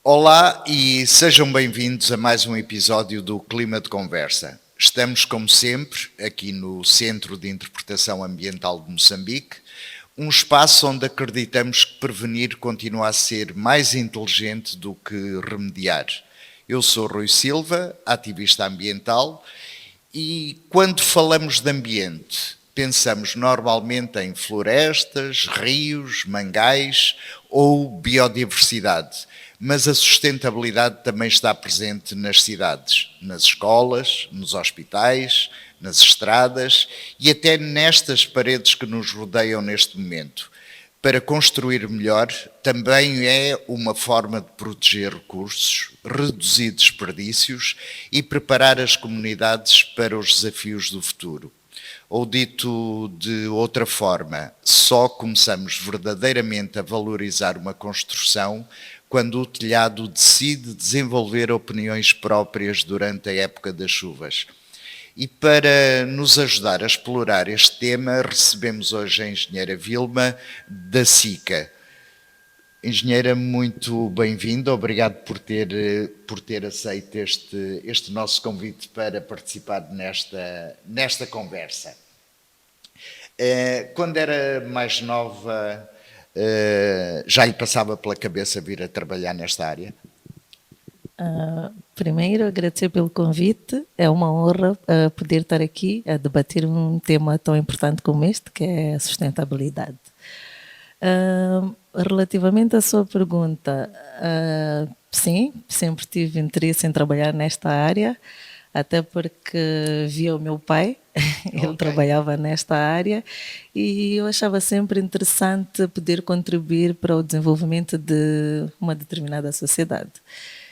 Olá e sejam bem-vindos a mais um episódio do Clima de Conversa. Estamos, como sempre, aqui no Centro de Interpretação Ambiental de Moçambique, um espaço onde acreditamos que prevenir continua a ser mais inteligente do que remediar. Eu sou Rui Silva, ativista ambiental, e quando falamos de ambiente, pensamos normalmente em florestas, rios, mangais ou biodiversidade. Mas a sustentabilidade também está presente nas cidades, nas escolas, nos hospitais, nas estradas e até nestas paredes que nos rodeiam neste momento. Para construir melhor, também é uma forma de proteger recursos, reduzir desperdícios e preparar as comunidades para os desafios do futuro. Ou dito de outra forma, só começamos verdadeiramente a valorizar uma construção quando o telhado decide desenvolver opiniões próprias durante a época das chuvas. E para nos ajudar a explorar este tema, recebemos hoje a engenheira Vilma da SICA. Engenheira, muito bem-vinda, obrigado por ter aceito este nosso convite para participar nesta conversa. Quando era mais nova, já lhe passava pela cabeça vir a trabalhar nesta área? Primeiro, agradecer pelo convite. É uma honra poder estar aqui a debater um tema tão importante como este, que é a sustentabilidade. Relativamente à sua pergunta, sim, sempre tive interesse em trabalhar nesta área, até porque via o meu pai, ele trabalhava nesta área e eu achava sempre interessante poder contribuir para o desenvolvimento de uma determinada sociedade,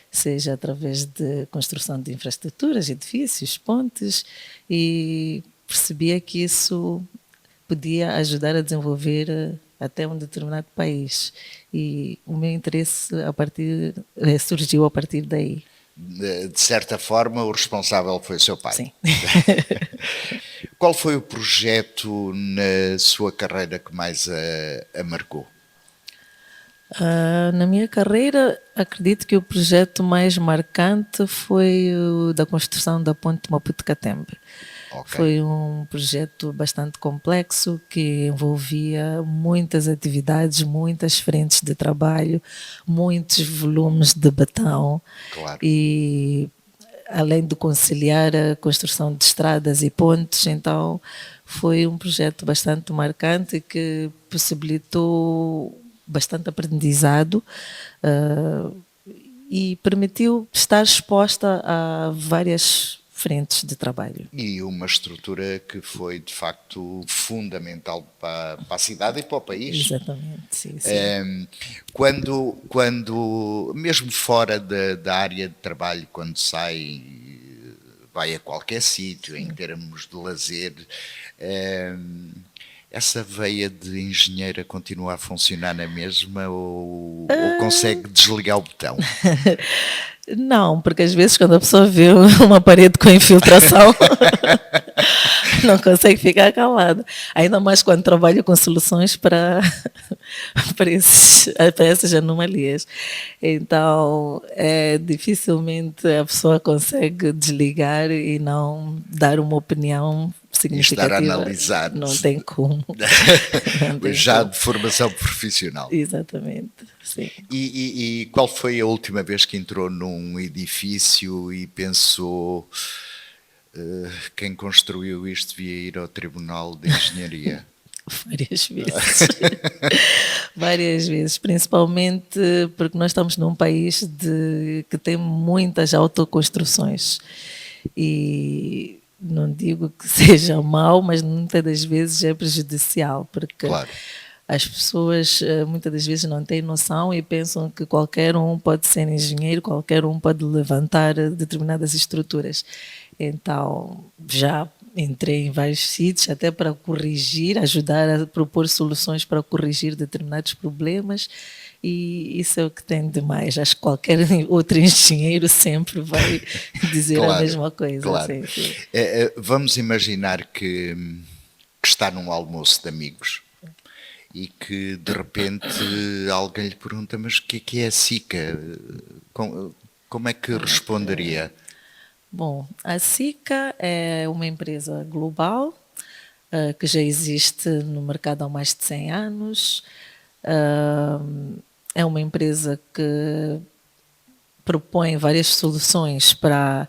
seja através de construção de infraestruturas, edifícios, pontes, e percebia que isso podia ajudar a desenvolver até um determinado país. E o meu interesse surgiu a partir daí. De certa forma, o responsável foi o seu pai. Sim. Qual foi o projeto na sua carreira que mais a marcou? Na minha carreira, acredito que o projeto mais marcante foi o da construção da ponte Maputo-Catembe. Foi um projeto bastante complexo que envolvia muitas atividades, muitas frentes de trabalho, muitos volumes de betão. Claro. E além de conciliar a construção de estradas e pontes, então foi um projeto bastante marcante que possibilitou bastante aprendizado e permitiu estar exposta a várias frentes de trabalho. E uma estrutura que foi, de facto, fundamental para a cidade e para o país. Exatamente, sim. Quando mesmo fora da área de trabalho, quando vai a qualquer sítio, em termos de lazer, essa veia de engenheira continua a funcionar na mesma ou consegue desligar o botão? Não, porque às vezes quando a pessoa vê uma parede com infiltração não consegue ficar calada. Ainda mais quando trabalha com soluções para essas anomalias. Então, dificilmente a pessoa consegue desligar e não dar uma opinião significativa. E estar a analisar. Não tem como. Já de formação profissional. Exatamente, sim. E qual foi a última vez que entrou num edifício e pensou quem construiu isto devia ir ao Tribunal de Engenharia? Várias vezes. Várias vezes, principalmente porque nós estamos num país que tem muitas autoconstruções e não digo que seja mau, mas muitas das vezes é prejudicial, porque claro. As pessoas muitas das vezes não têm noção e pensam que qualquer um pode ser engenheiro, qualquer um pode levantar determinadas estruturas. Então, já entrei em vários sítios até para corrigir, ajudar a propor soluções para corrigir determinados problemas, e isso é o que tem de mais. Acho que qualquer outro engenheiro sempre vai dizer claro, a mesma coisa. Claro. Sim. Vamos imaginar que está num almoço de amigos e que de repente alguém lhe pergunta, mas o que é a SICA? Como é que responderia? Bom, a SICA é uma empresa global que já existe no mercado há mais de 100 anos. É uma empresa que propõe várias soluções para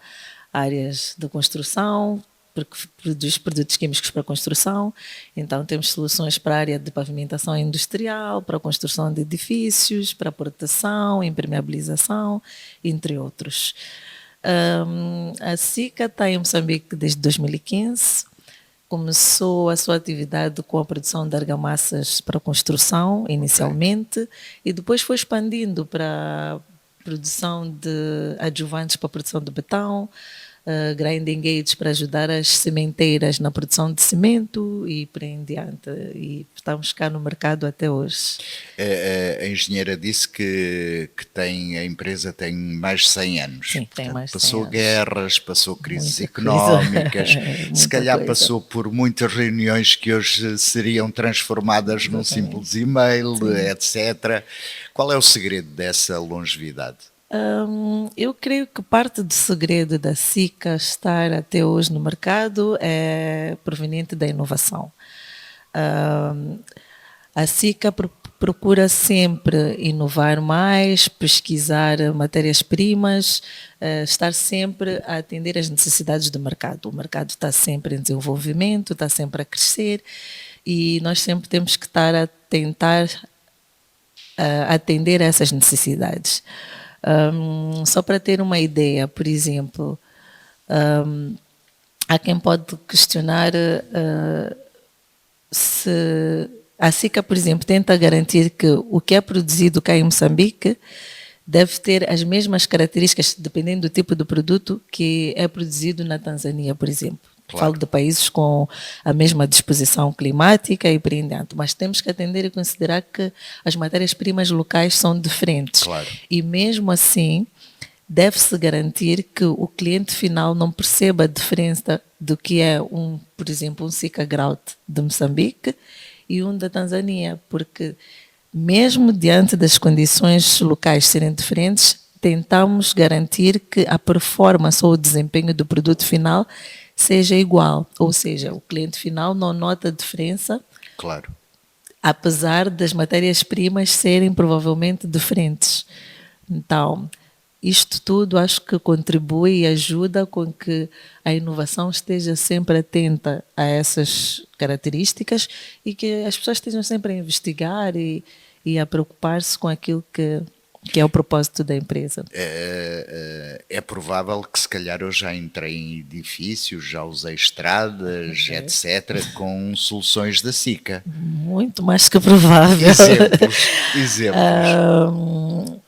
áreas de construção, porque produz produtos químicos para construção. Então, temos soluções para a área de pavimentação industrial, para a construção de edifícios, para a proteção, impermeabilização, entre outros. A SICA está em Moçambique desde 2015. Começou a sua atividade com a produção de argamassas para construção, inicialmente, e depois foi expandindo para a produção de adjuvantes para a produção de betão, grinding aids para ajudar as cimenteiras na produção de cimento e por aí em diante. E estamos cá no mercado até hoje. A engenheira disse que a empresa tem mais de 100 anos. Sim, tem mais de 100 passou anos. guerras, passou crises Muita económicas, coisa. se calhar Muita coisa. passou por muitas reuniões que hoje seriam transformadas num simples e-mail, etc. Qual é o segredo dessa longevidade? Eu creio que parte do segredo da SICA estar até hoje no mercado é proveniente da inovação. A SICA procura sempre inovar mais, pesquisar matérias-primas, estar sempre a atender às necessidades do mercado. O mercado está sempre em desenvolvimento, está sempre a crescer e nós sempre temos que estar a tentar atender a essas necessidades. Só para ter uma ideia, por exemplo, há quem pode questionar se a SICA, por exemplo, tenta garantir que o que é produzido cá em Moçambique deve ter as mesmas características, dependendo do tipo de produto, que é produzido na Tanzânia, por exemplo. Claro. Falo de países com a mesma disposição climática e por aí em diante, mas temos que atender e considerar que as matérias-primas locais são diferentes. Claro. E mesmo assim, deve-se garantir que o cliente final não perceba a diferença do que é, por exemplo, um Sika Grout de Moçambique e um da Tanzânia, porque mesmo diante das condições locais serem diferentes, tentamos garantir que a performance ou o desempenho do produto final seja igual, ou seja, o cliente final não nota a diferença, claro, apesar das matérias-primas serem provavelmente diferentes. Então, isto tudo acho que contribui e ajuda com que a inovação esteja sempre atenta a essas características e que as pessoas estejam sempre a investigar e a preocupar-se com aquilo que é o propósito da empresa. É provável que se calhar eu já entrei em edifícios, já usei estradas, etc., com soluções da SICA. Muito mais que provável. Exemplos.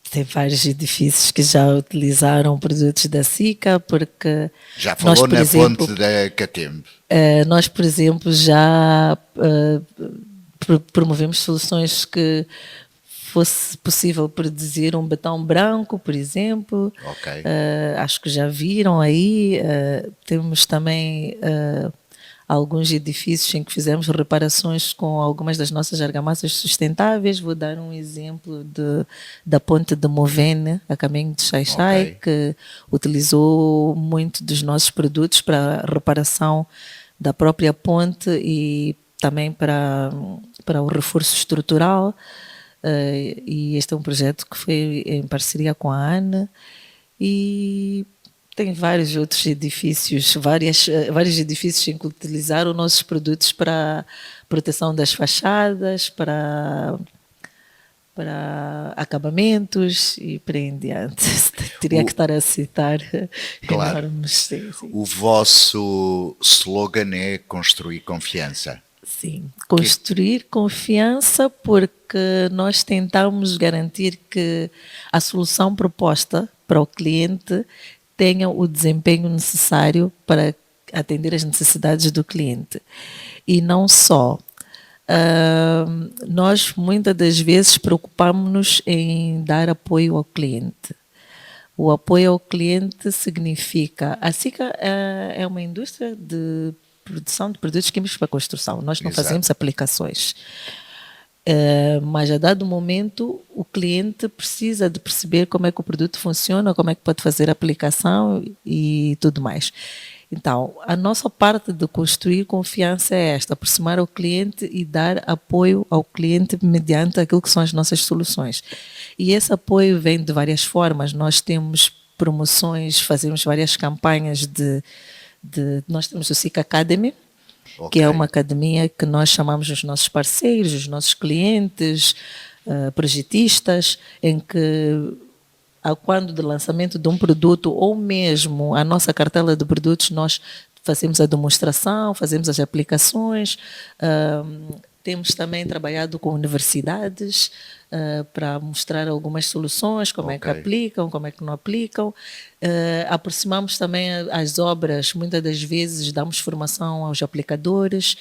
Tem vários edifícios que já utilizaram produtos da SICA, porque... Já falou nós, na exemplo, ponte da Catembe. Nós, por exemplo, já promovemos soluções que fosse possível produzir um betão branco, por exemplo. Okay. Acho que já viram aí. Temos também alguns edifícios em que fizemos reparações com algumas das nossas argamassas sustentáveis. Vou dar um exemplo da ponte de Movene, a caminho de Xai-Xai, que utilizou muito dos nossos produtos para a reparação da própria ponte e também para o reforço estrutural. E este é um projeto que foi em parceria com a ANA e tem vários outros edifícios, vários edifícios em que utilizaram nossos produtos para proteção das fachadas, para acabamentos e por aí em diante. Teria que estar a citar enormes. Sim. O vosso slogan é construir confiança. Sim, construir confiança porque nós tentamos garantir que a solução proposta para o cliente tenha o desempenho necessário para atender às necessidades do cliente. E não só. Nós muitas das vezes preocupamos-nos em dar apoio ao cliente. O apoio ao cliente significa... A SICA é uma indústria de produção de produtos químicos para construção. Nós não Exato. fazemos aplicações. Mas a dado momento o cliente precisa de perceber como é que o produto funciona, como é que pode fazer a aplicação e tudo mais. Então, a nossa parte de construir confiança é esta, aproximar o cliente e dar apoio ao cliente mediante aquilo que são as nossas soluções. E esse apoio vem de várias formas. Nós temos promoções, fazemos várias campanhas nós temos o SIC Academy, que é uma academia que nós chamamos os nossos parceiros, os nossos clientes, projetistas, em que quando do lançamento de um produto ou mesmo a nossa cartela de produtos, nós fazemos a demonstração, fazemos as aplicações. Temos também trabalhado com universidades para mostrar algumas soluções, como é que aplicam, como é que não aplicam. Aproximamos também as obras, muitas das vezes damos formação aos aplicadores.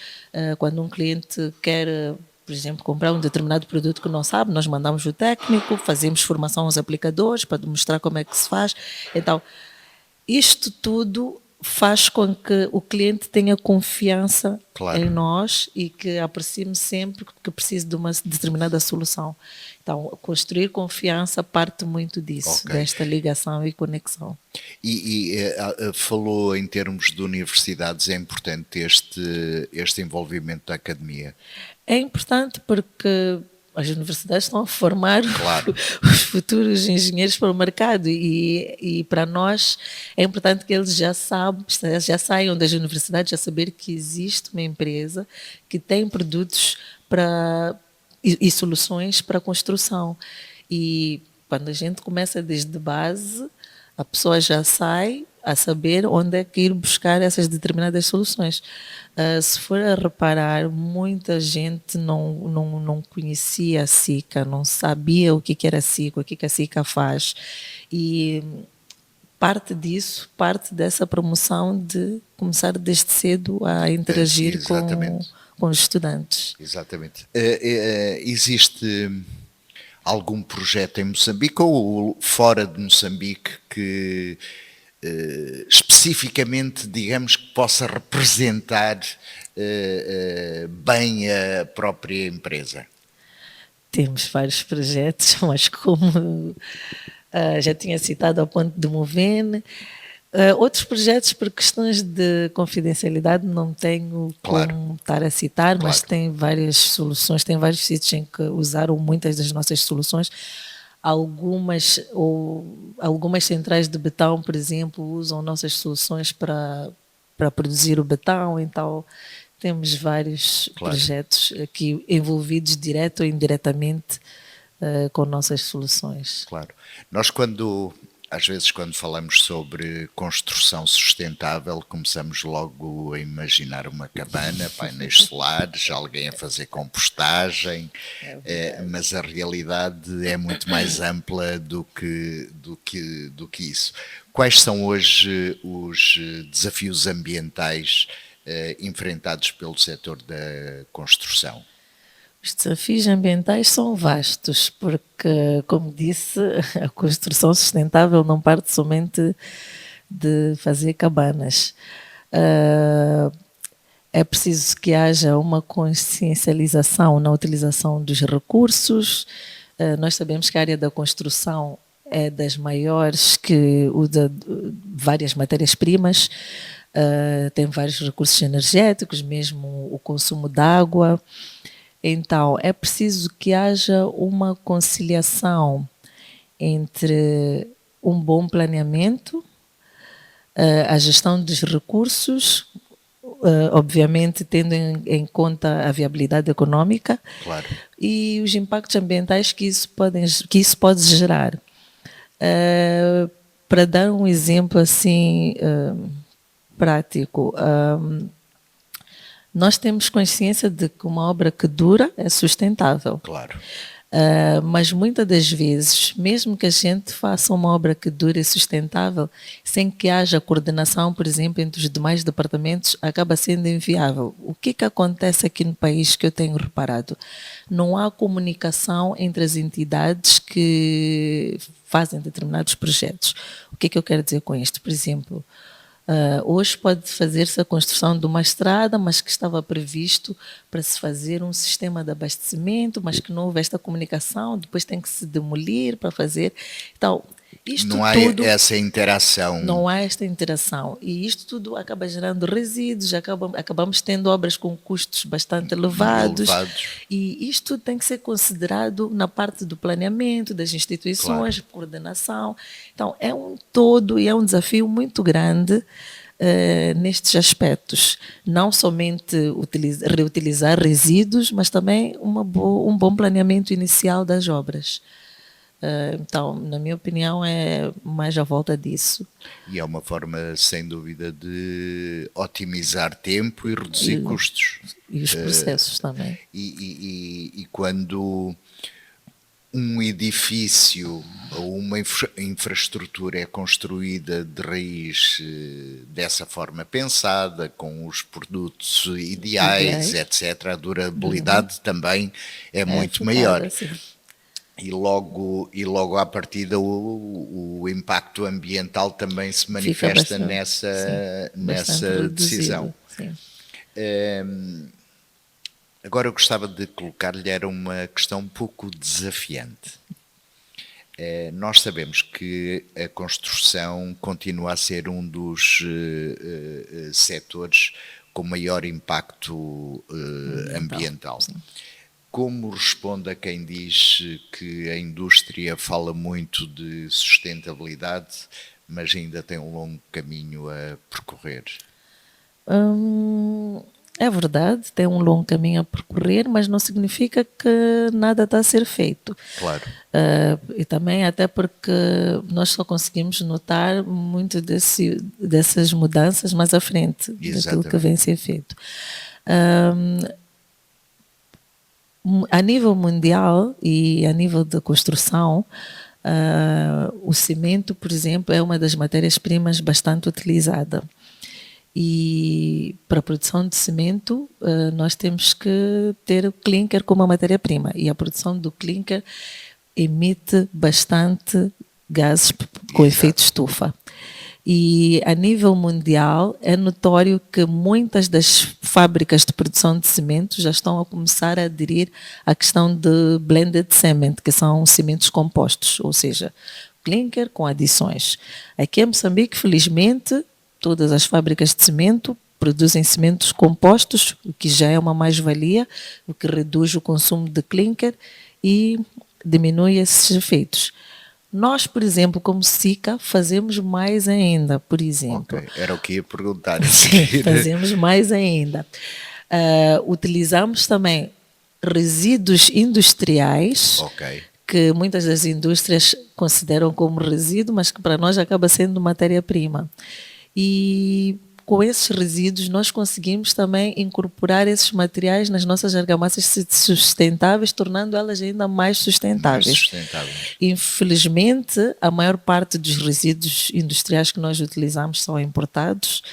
Quando um cliente quer, por exemplo, comprar um determinado produto que não sabe, nós mandamos o técnico, fazemos formação aos aplicadores para demonstrar como é que se faz. Então, isto tudo faz com que o cliente tenha confiança em nós e que aproxime sempre que precise de uma determinada solução. Então, construir confiança parte muito disso, desta ligação e conexão. E falou em termos de universidades, é importante este envolvimento da academia? É importante porque as universidades estão a formar os futuros engenheiros para o mercado e para nós é importante que eles já saiam das universidades a saber que existe uma empresa que tem produtos e soluções para a construção. E quando a gente começa desde base, a pessoa já sai a saber onde é que ir buscar essas determinadas soluções. Se for a reparar, muita gente não conhecia a SICA, não sabia o que era a SICA, o que a SICA faz. E parte dessa promoção de começar desde cedo a interagir com os estudantes. Exatamente. Existe algum projeto em Moçambique ou fora de Moçambique que especificamente, digamos, que possa representar bem a própria empresa? Temos vários projetos, mas como já tinha citado a Ponte de Movene, outros projetos por questões de confidencialidade não tenho como estar a citar, mas tem várias soluções, tem vários sítios em que usaram muitas das nossas soluções. Algumas centrais de betão, por exemplo, usam nossas soluções para produzir o betão, então temos vários projetos aqui envolvidos direto ou indiretamente com nossas soluções. Claro. Nós às vezes quando falamos sobre construção sustentável, começamos logo a imaginar uma cabana, painéis solares, alguém a fazer compostagem, mas a realidade é muito mais ampla do que isso. Quais são hoje os desafios ambientais enfrentados pelo setor da construção? Os desafios ambientais são vastos, porque, como disse, a construção sustentável não parte somente de fazer cabanas. É preciso que haja uma consciencialização na utilização dos recursos. Nós sabemos que a área da construção é das maiores, que usa várias matérias-primas, tem vários recursos energéticos, mesmo o consumo de água. Então, é preciso que haja uma conciliação entre um bom planeamento, a gestão dos recursos, obviamente tendo em conta a viabilidade econômica e os impactos ambientais que isso pode gerar. Para dar um exemplo assim prático, nós temos consciência de que uma obra que dura é sustentável. Mas muitas das vezes, mesmo que a gente faça uma obra que dure e sustentável, sem que haja coordenação, por exemplo, entre os demais departamentos, acaba sendo inviável. O que acontece aqui no país que eu tenho reparado? Não há comunicação entre as entidades que fazem determinados projetos. O que eu quero dizer com isto? Por exemplo, Hoje pode fazer-se a construção de uma estrada, mas que estava previsto para se fazer um sistema de abastecimento, mas que não houve esta comunicação, depois tem que se demolir para fazer. Então, isto Não há tudo, essa interação. não há esta interação. E isto tudo acaba gerando resíduos, acabamos tendo obras com custos bastante elevados. E isto tem que ser considerado na parte do planeamento, das instituições, claro, coordenação. Então, é um todo e é um desafio muito grande nestes aspectos. Não somente reutilizar resíduos, mas também um bom planeamento inicial das obras. Então, na minha opinião, é mais à volta disso. E é uma forma, sem dúvida, de otimizar tempo e reduzir custos. E os processos também. E quando um edifício ou uma infraestrutura é construída de raiz dessa forma pensada, com os produtos ideais, etc., a durabilidade também é muito maior. Sim. E logo à partida o impacto ambiental também se manifesta nessa decisão. Sim. Agora eu gostava de colocar-lhe uma questão um pouco desafiante. Nós sabemos que a construção continua a ser um dos setores com maior impacto ambiental. Sim. Como responde a quem diz que a indústria fala muito de sustentabilidade, mas ainda tem um longo caminho a percorrer? É verdade, tem um longo caminho a percorrer, mas não significa que nada está a ser feito. Claro. E também até porque nós só conseguimos notar muito dessas mudanças mais à frente. Exatamente. Daquilo que vem a ser feito. A nível mundial e a nível de construção, o cimento, por exemplo, é uma das matérias-primas bastante utilizada. E para a produção de cimento, nós temos que ter o clinker como a matéria-prima. E a produção do clinker emite bastante gases com efeito estufa. E a nível mundial é notório que muitas das fábricas de produção de cimento já estão a começar a aderir à questão de blended cement, que são cimentos compostos, ou seja, clinker com adições. Aqui em Moçambique, felizmente, todas as fábricas de cimento produzem cimentos compostos, o que já é uma mais-valia, o que reduz o consumo de clinker e diminui esses efeitos. Nós, por exemplo, como SICA, fazemos mais ainda, por exemplo. Okay. Era o que ia perguntar. Sim, fazemos mais ainda. Utilizamos também resíduos industriais, que muitas das indústrias consideram como resíduo, mas que para nós acaba sendo matéria-prima. E com esses resíduos nós conseguimos também incorporar esses materiais nas nossas argamassas sustentáveis, tornando elas ainda mais sustentáveis. Infelizmente, a maior parte dos resíduos industriais que nós utilizamos são importados,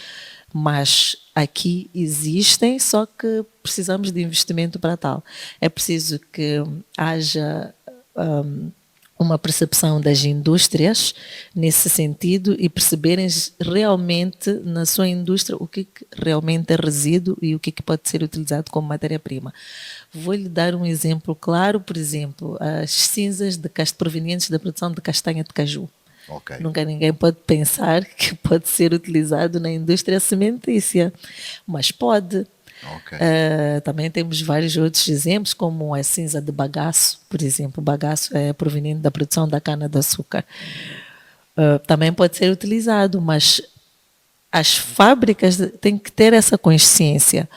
mas aqui existem, só que precisamos de investimento para tal. É preciso que haja uma percepção das indústrias nesse sentido e perceberem realmente na sua indústria o que realmente é resíduo e o que pode ser utilizado como matéria-prima. Vou-lhe dar um exemplo claro, por exemplo, as cinzas provenientes da produção de castanha de caju. Nunca ninguém pode pensar que pode ser utilizado na indústria cimentícia, mas pode. Também temos vários outros exemplos, como a cinza de bagaço, por exemplo. O bagaço é proveniente da produção da cana-de-açúcar. Também pode ser utilizado, mas as fábricas têm que ter essa consciência.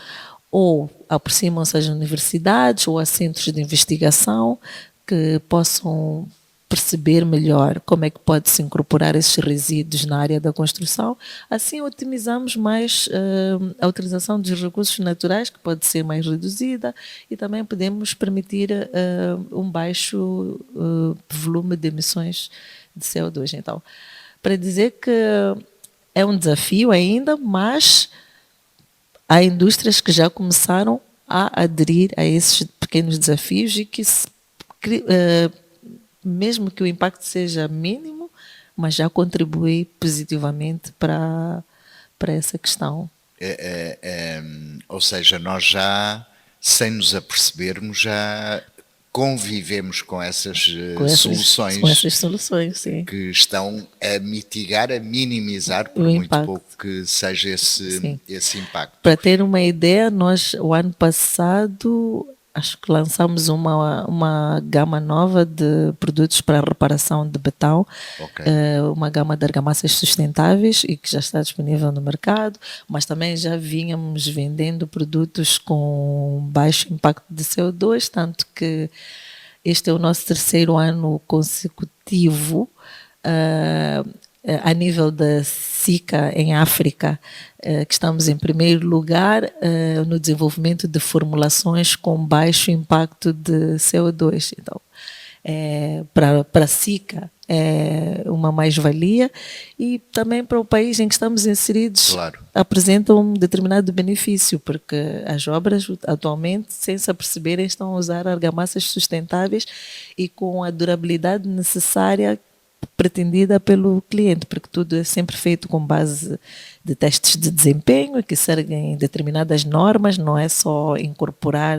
Ou aproximam-se às universidades ou a centros de investigação que possam perceber melhor como é que pode-se incorporar esses resíduos na área da construção. Assim otimizamos mais a utilização dos recursos naturais, que pode ser mais reduzida, e também podemos permitir um baixo volume de emissões de CO2. Então, para dizer que é um desafio ainda, mas há indústrias que já começaram a aderir a esses pequenos desafios e que mesmo que o impacto seja mínimo, mas já contribui positivamente para para essa questão. Ou seja, nós já, sem nos apercebermos, já convivemos com essas soluções, sim. Que estão a mitigar, a minimizar, por muito pouco que seja esse impacto. Para ter uma ideia, nós, o ano passado, acho que lançamos uma gama nova de produtos para reparação de betão, uma gama de argamassas sustentáveis e que já está disponível no mercado, mas também já vínhamos vendendo produtos com baixo impacto de CO2, tanto que este é o nosso terceiro ano consecutivo a nível da SICA em África, que estamos em primeiro lugar no desenvolvimento de formulações com baixo impacto de CO2. Então, para a SICA é uma mais-valia e também para o país em que estamos inseridos, apresentam um determinado benefício, porque as obras atualmente, sem se aperceberem, estão a usar argamassas sustentáveis e com a durabilidade necessária pretendida pelo cliente, porque tudo é sempre feito com base de testes de desempenho que seguem determinadas normas, não é só incorporar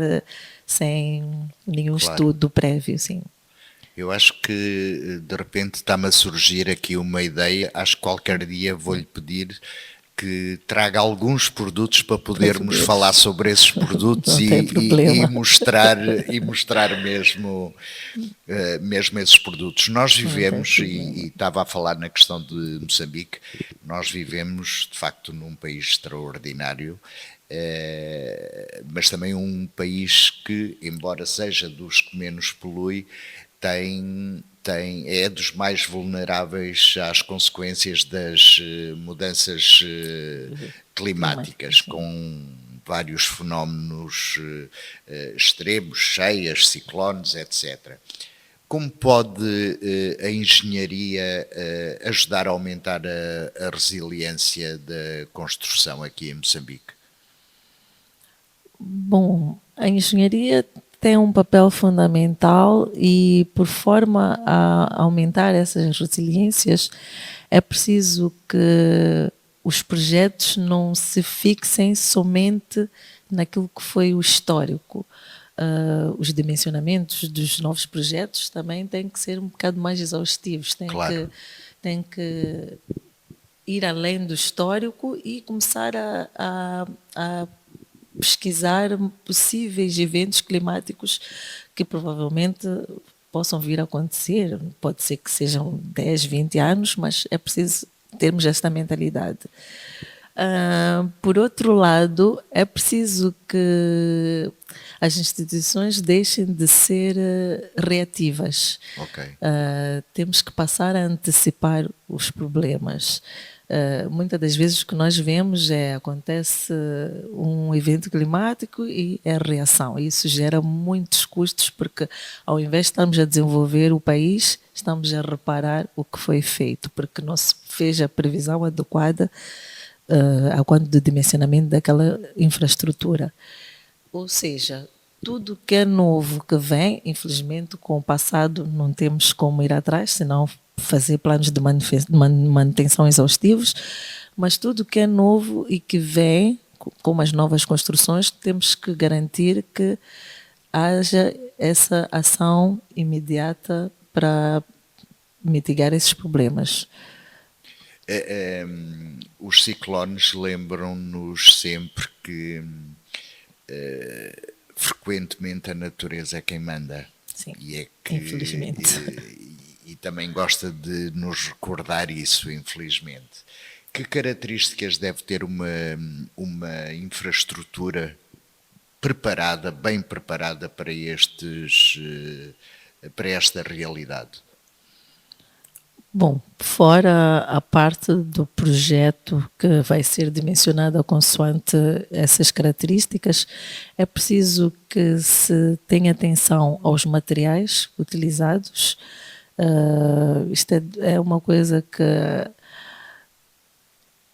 sem nenhum estudo prévio, sim. Eu acho que de repente está-me a surgir aqui uma ideia, acho que qualquer dia vou-lhe pedir que traga alguns produtos para podermos falar sobre esses produtos e mostrar mesmo esses produtos. Nós vivemos, e estava a falar na questão de Moçambique, nós vivemos de facto num país extraordinário, mas também um país que, embora seja dos que menos polui, é dos mais vulneráveis às consequências das mudanças climáticas, com vários fenómenos extremos, cheias, ciclones, etc. Como pode a engenharia ajudar a aumentar a resiliência da construção aqui em Moçambique? Bom, a engenharia tem um papel fundamental e, por forma a aumentar essas resiliências, é preciso que os projetos não se fixem somente naquilo que foi o histórico. Os dimensionamentos dos novos projetos também têm que ser um bocado mais exaustivos, têm que ir além do histórico e começar a pesquisar possíveis eventos climáticos que provavelmente possam vir a acontecer. Pode ser que sejam 10, 20 anos, mas é preciso termos esta mentalidade. Por outro lado, é preciso que as instituições deixem de ser reativas. Temos que passar a antecipar os problemas. Muitas das vezes o que nós vemos acontece um evento climático e é reação. Isso gera muitos custos, porque ao invés de estarmos a desenvolver o país, estamos a reparar o que foi feito, porque não se fez a previsão adequada ao quanto do dimensionamento daquela infraestrutura. Ou seja, tudo que é novo que vem, infelizmente com o passado não temos como ir atrás, senão fazer planos de manutenção exaustivos, mas tudo que é novo e que vem, como as novas construções, temos que garantir que haja essa ação imediata para mitigar esses problemas. Os ciclones lembram-nos sempre que frequentemente a natureza é quem manda. Sim, e infelizmente. E também gosta de nos recordar isso, infelizmente. Que características deve ter uma infraestrutura bem preparada para esta realidade? Bom, fora a parte do projeto que vai ser dimensionada consoante essas características, é preciso que se tenha atenção aos materiais utilizados. Isto é uma coisa que,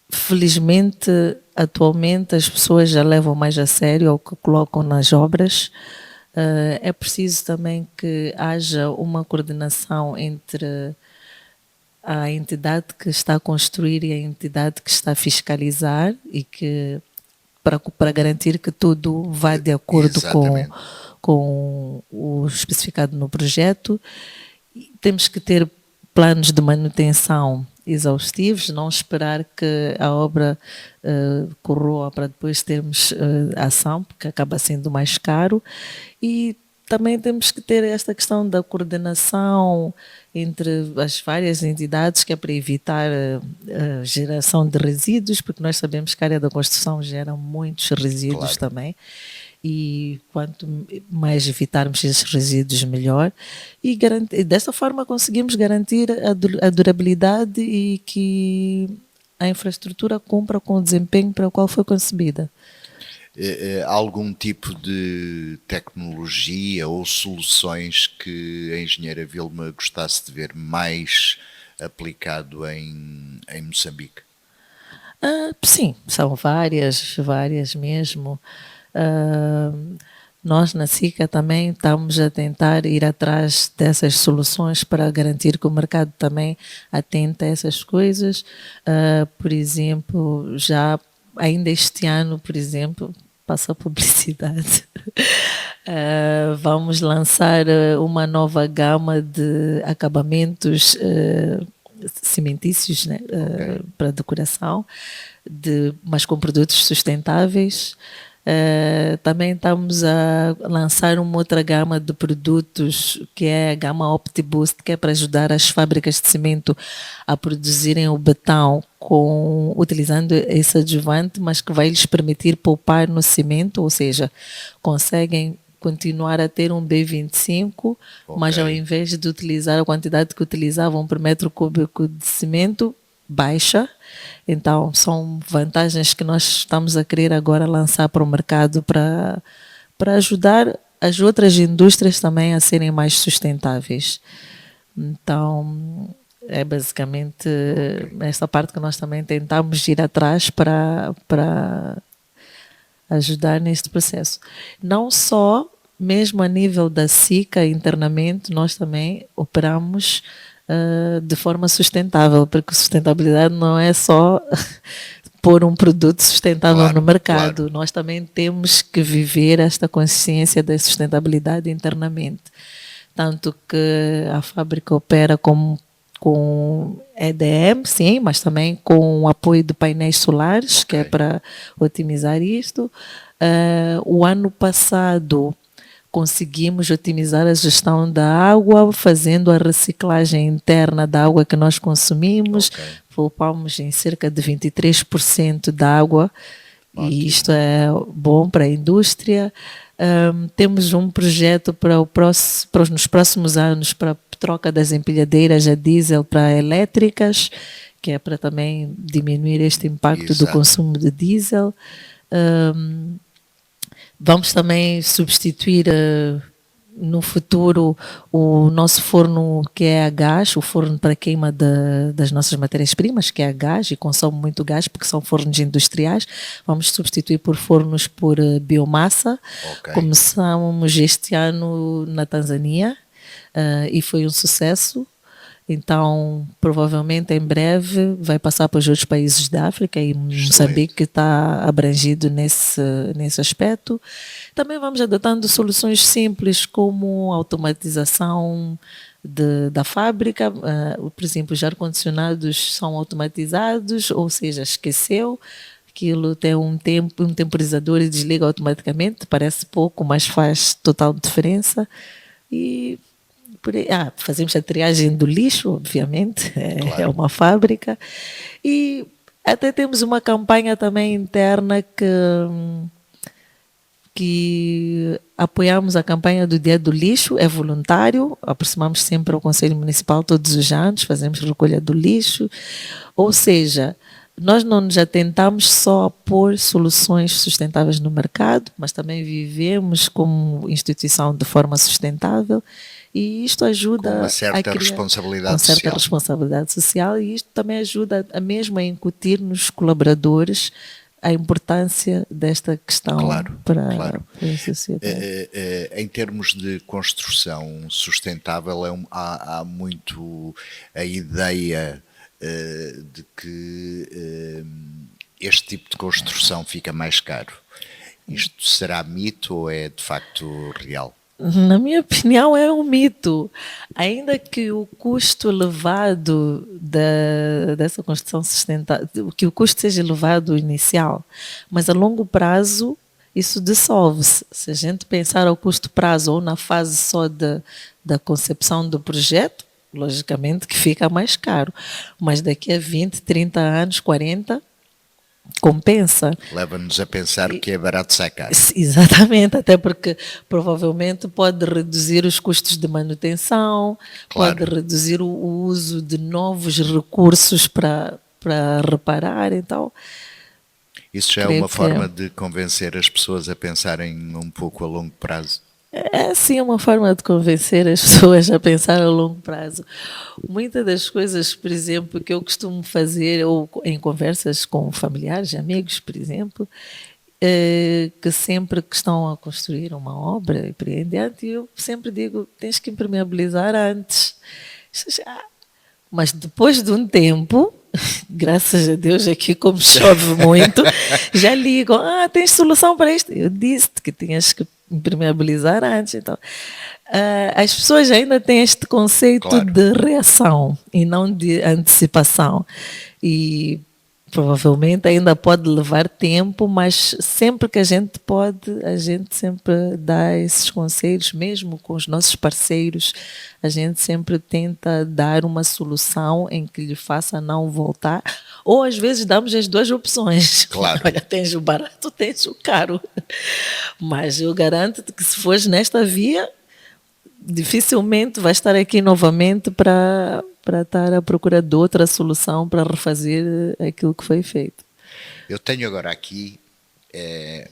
felizmente, atualmente as pessoas já levam mais a sério o que colocam nas obras. É preciso também que haja uma coordenação entre a entidade que está a construir e a entidade que está a fiscalizar e que para garantir que tudo vá de acordo com o especificado no projeto. Temos que ter planos de manutenção exaustivos, não esperar que a obra corroa para depois termos ação, porque acaba sendo mais caro. E também temos que ter esta questão da coordenação entre as várias entidades, que é para evitar a geração de resíduos, porque nós sabemos que a área da construção gera muitos resíduos também. E quanto mais evitarmos esses resíduos, melhor. E dessa forma conseguimos garantir a durabilidade e que a infraestrutura cumpra com o desempenho para o qual foi concebida. Algum tipo de tecnologia ou soluções que a engenheira Vilma gostasse de ver mais aplicado em Moçambique? Sim, são várias mesmo. Nós na SICA também estamos a tentar ir atrás dessas soluções para garantir que o mercado também atenta a essas coisas. Por exemplo, ainda este ano, por exemplo, passa a publicidade, vamos lançar uma nova gama de acabamentos cimentícios, né, para decoração, mas com produtos sustentáveis. Também estamos a lançar uma outra gama de produtos, que é a gama OptiBoost, que é para ajudar as fábricas de cimento a produzirem o betão utilizando esse adjuvante, mas que vai lhes permitir poupar no cimento, ou seja, conseguem continuar a ter um B25, mas ao invés de utilizar a quantidade que utilizavam por metro cúbico de cimento, baixa. Então são vantagens que nós estamos a querer agora lançar para o mercado para ajudar as outras indústrias também a serem mais sustentáveis. Então é basicamente esta parte que nós também tentamos ir atrás para ajudar neste processo. Não só, mesmo a nível da SICA internamente, nós também operamos de forma sustentável, porque sustentabilidade não é só pôr um produto sustentável no mercado. Claro. Nós também temos que viver esta consciência da sustentabilidade internamente. Tanto que a fábrica opera com EDM, sim, mas também com o apoio de painéis solares, que é para otimizar isto. O ano passado conseguimos otimizar a gestão da água, fazendo a reciclagem interna da água que nós consumimos. Poupamos em cerca de 23% da água. Ótimo. E isto é bom para a indústria. Temos um projeto nos próximos anos para a troca das empilhadeiras a diesel para elétricas, que é para também diminuir este impacto do consumo de diesel. Vamos também substituir no futuro o nosso forno, que é a gás, o forno para queima das nossas matérias-primas, que é a gás, e consome muito gás porque são fornos industriais. Vamos substituir por fornos por biomassa. Começamos este ano na Tanzânia e foi um sucesso. Então, provavelmente em breve vai passar para os outros países da África, e Moçambique está abrangido nesse aspecto. Também vamos adotando soluções simples, como automatização da fábrica. Por exemplo, os ar-condicionados são automatizados, ou seja, esqueceu, aquilo tem um temporizador e desliga automaticamente. Parece pouco, mas faz total diferença. E fazemos a triagem do lixo, obviamente, é uma fábrica. E até temos uma campanha também interna que apoiamos a campanha do Dia do Lixo, é voluntário, aproximamos sempre ao Conselho Municipal todos os anos, fazemos recolha do lixo, ou seja, nós não nos atentamos só a pôr soluções sustentáveis no mercado, mas também vivemos como instituição de forma sustentável. E isto ajuda com uma certa responsabilidade social, e isto também ajuda a mesmo a incutir nos colaboradores a importância desta questão Claro, para, claro. para a sociedade. Em termos de construção sustentável, há muito a ideia de que este tipo de construção fica mais caro. Isto será mito ou é de facto real? Na minha opinião, é um mito. Ainda que o custo elevado dessa construção sustentável, que o custo seja elevado inicial, mas a longo prazo isso dissolve-se. Se a gente pensar ao curto prazo ou na fase só da concepção do projeto, logicamente que fica mais caro. Mas daqui a 20, 30 anos, 40, compensa. Leva-nos a pensar que é barato sai caro. Exatamente, até porque provavelmente pode reduzir os custos de manutenção, Claro. pode reduzir o uso de novos recursos para reparar, então Isso já é creio uma forma de convencer as pessoas a pensarem um pouco a longo prazo. é sim uma forma de convencer as pessoas a pensar a longo prazo. Muitas das coisas, por exemplo, que eu costumo fazer, ou em conversas com familiares, amigos, por exemplo, que sempre que estão a construir uma obra empreendente, eu sempre digo, tens que impermeabilizar antes. Mas depois de um tempo, graças a Deus aqui como chove muito, já ligam, tens solução para isto? Eu disse-te que tinhas que impermeabilizar antes. Então, as pessoas ainda têm este conceito Claro. de reação e não de antecipação. E provavelmente ainda pode levar tempo, mas sempre que a gente pode, a gente sempre dá esses conselhos, mesmo com os nossos parceiros, a gente sempre tenta dar uma solução em que lhe faça não voltar, ou às vezes damos as duas opções. Claro. Olha, tens o barato, tens o caro. Mas eu garanto-te que se fores nesta via, dificilmente vai estar aqui novamente para estar à procura de outra solução para refazer aquilo que foi feito. Eu tenho agora aqui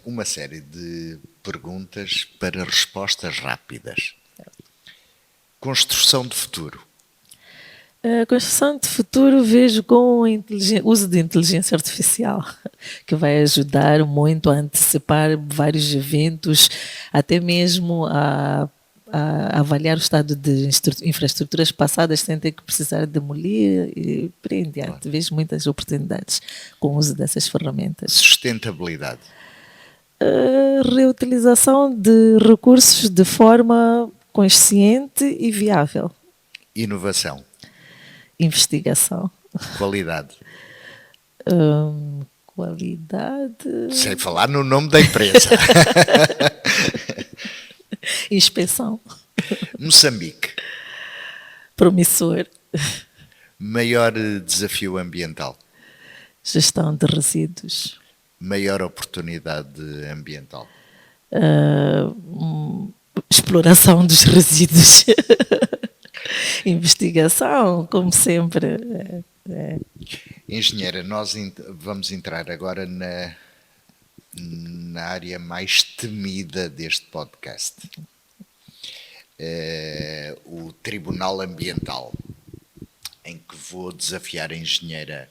uma série de perguntas para respostas rápidas. Construção de futuro. A construção de futuro vejo com o uso de inteligência artificial, que vai ajudar muito a antecipar vários eventos, até mesmo a avaliar o estado de infraestruturas passadas sem ter que precisar demolir e por aí em diante. Vejo muitas oportunidades com o uso dessas ferramentas. Sustentabilidade. Reutilização de recursos de forma consciente e viável. Inovação. Investigação. Qualidade. Qualidade. Sem falar no nome da empresa. Inspeção. Moçambique. Promissor. Maior desafio ambiental. Gestão de resíduos. Maior oportunidade ambiental. Exploração dos resíduos. Investigação, como sempre. Engenheira, nós vamos entrar agora na área mais temida deste podcast. O Tribunal Ambiental, em que vou desafiar a engenheira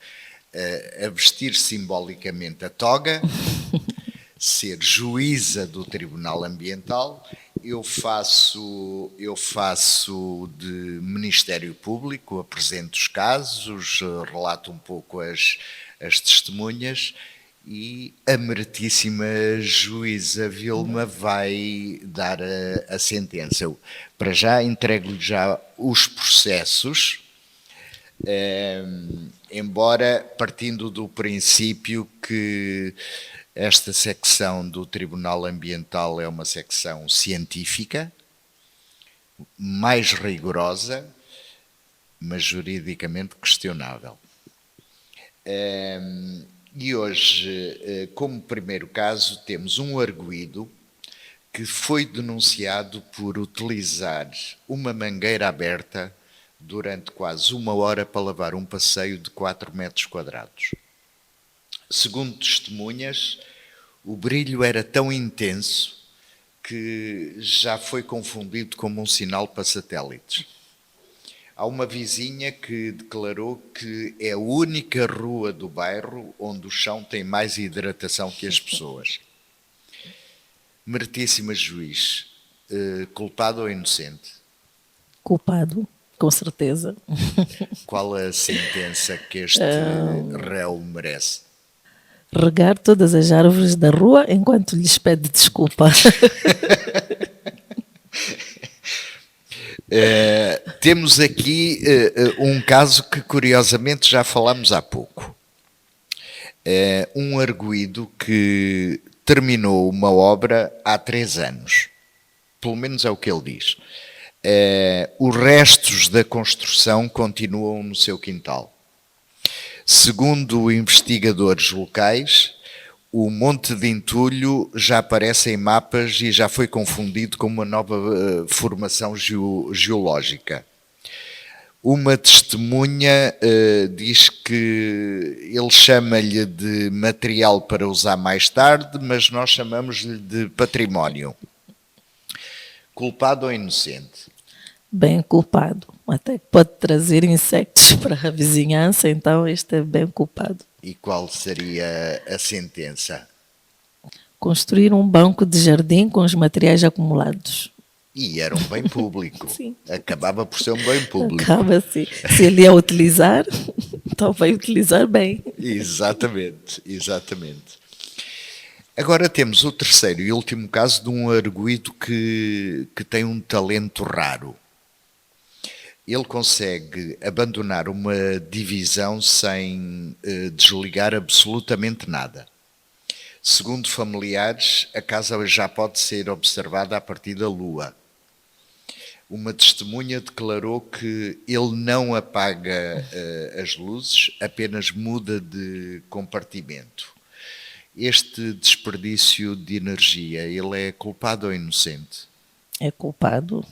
a vestir simbolicamente a toga, ser juíza do Tribunal Ambiental. Eu faço de Ministério Público, apresento os casos, relato um pouco as testemunhas e a meritíssima juíza Vilma vai dar a sentença. Para já entrego-lhe já os processos, embora partindo do princípio que esta secção do Tribunal Ambiental é uma secção científica, mais rigorosa, mas juridicamente questionável. E hoje, como primeiro caso, temos um arguido que foi denunciado por utilizar uma mangueira aberta durante quase 1 hora para lavar um passeio de 4 metros quadrados. Segundo testemunhas, o brilho era tão intenso que já foi confundido como um sinal para satélites. Há uma vizinha que declarou que é a única rua do bairro onde o chão tem mais hidratação que as pessoas. Meritíssima juiz, culpado ou inocente? Culpado, com certeza. Qual a sentença que este réu merece? Regar todas as árvores da rua enquanto lhes pede desculpa. Temos aqui um caso que curiosamente já falámos há pouco. Um arguido que terminou uma obra há 3 anos. Pelo menos é o que ele diz. Os restos da construção continuam no seu quintal. Segundo investigadores locais, o Monte de Entulho já aparece em mapas e já foi confundido com uma nova formação geológica. Uma testemunha diz que ele chama-lhe de material para usar mais tarde, mas nós chamamos-lhe de património. Culpado ou inocente? Bem culpado. Até que pode trazer insectos para a vizinhança, então este é bem culpado. E qual seria a sentença? Construir um banco de jardim com os materiais acumulados. E era um bem público. Sim. Acabava por ser um bem público. Acaba assim. Se ele ia utilizar, então vai utilizar bem. Exatamente, exatamente. Agora temos o terceiro e último caso de um arguido que tem um talento raro. Ele consegue abandonar uma divisão sem desligar absolutamente nada. Segundo familiares, a casa já pode ser observada a partir da lua. Uma testemunha declarou que ele não apaga as luzes, apenas muda de compartimento. Este desperdício de energia, ele é culpado ou inocente? É culpado.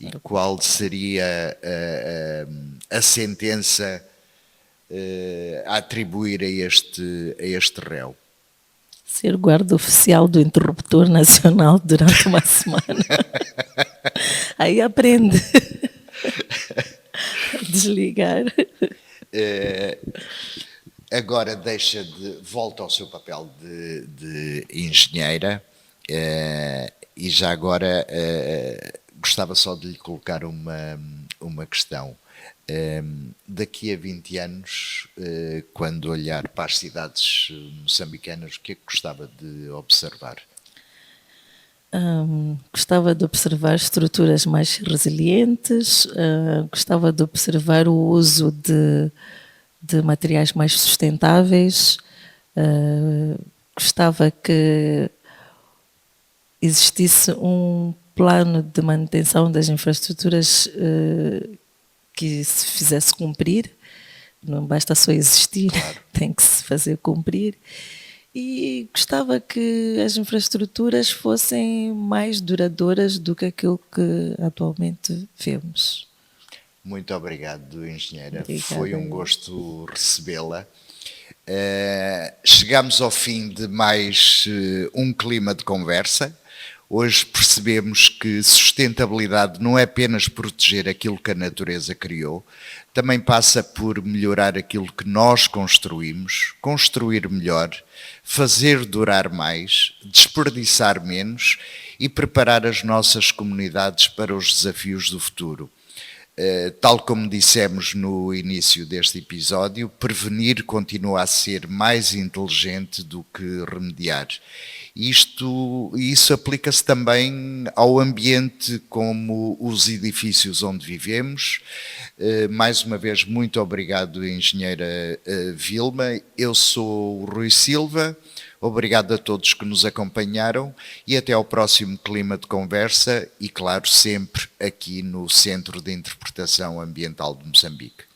E qual seria a sentença a atribuir a este réu? Ser guarda oficial do interruptor nacional durante uma semana. Aí aprende a desligar. Agora volta ao seu papel de engenheira e já agora gostava só de lhe colocar uma questão. Daqui a 20 anos, quando olhar para as cidades moçambicanas, o que é que gostava de observar? Gostava de observar estruturas mais resilientes, gostava de observar o uso de materiais mais sustentáveis, gostava que existisse um plano de manutenção das infraestruturas que se fizesse cumprir, não basta só existir, claro. Tem que se fazer cumprir. E gostava que as infraestruturas fossem mais duradouras do que aquilo que atualmente vemos. Muito obrigado, engenheira. Obrigada. Foi um gosto recebê-la. Chegamos ao fim de mais um clima de conversa. Hoje percebemos que sustentabilidade não é apenas proteger aquilo que a natureza criou, também passa por melhorar aquilo que nós construímos, construir melhor, fazer durar mais, desperdiçar menos e preparar as nossas comunidades para os desafios do futuro. Tal como dissemos no início deste episódio, prevenir continua a ser mais inteligente do que remediar. Isso aplica-se também ao ambiente como os edifícios onde vivemos. Mais uma vez, muito obrigado, engenheira Vilma. Eu sou o Rui Silva. Obrigado a todos que nos acompanharam e até ao próximo Clima de Conversa e, claro, sempre aqui no Centro de Interpretação Ambiental de Moçambique.